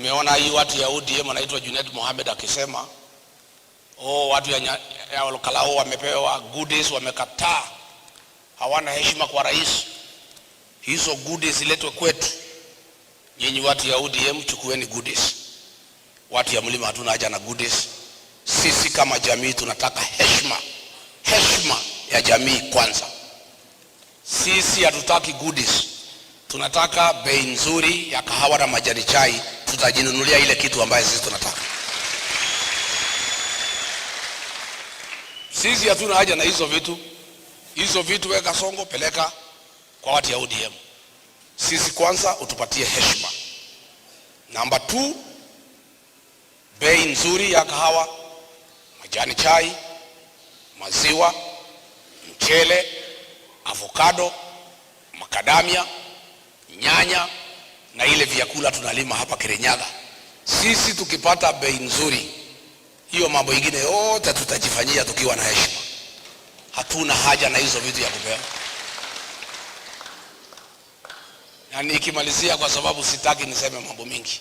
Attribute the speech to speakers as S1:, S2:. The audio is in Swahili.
S1: Nimeona hii watu ya ODM anaitwa Junet Mohamed akisema watu ya Olkalau wamepewa goodies, wamekataa, hawana heshima kwa rais. Hizo goodies ziletwe kwetu. Nyinyi watu ya ODM chukueni goodies. Watu ya Mlima hatuna haja na goodies. Sisi kama jamii tunataka heshima ya jamii kwanza. Sisi hatutaki goodies. Tunataka bei nzuri ya kahawa na majani chai. Tutajinunulia ile kitu ambayo sisi tunataka. Sisi hatuna haja na hizo vitu. Hizo vitu weka Songo, peleka kwa watu ya ODM. Sisi kwanza utupatie heshima. Namba 2, bei nzuri ya kahawa, majani chai, maziwa, mchele, avocado, makadamia, nyanya na ile vyakula tunalima hapa Kirinyaga. Sisi tukipata bei nzuri, hiyo mambo mengine yote tutajifanyia tukiwa na heshima. Hatuna haja na hizo vitu ya kupewa. Na nikimalizia, kwa sababu sitaki niseme mambo mingi.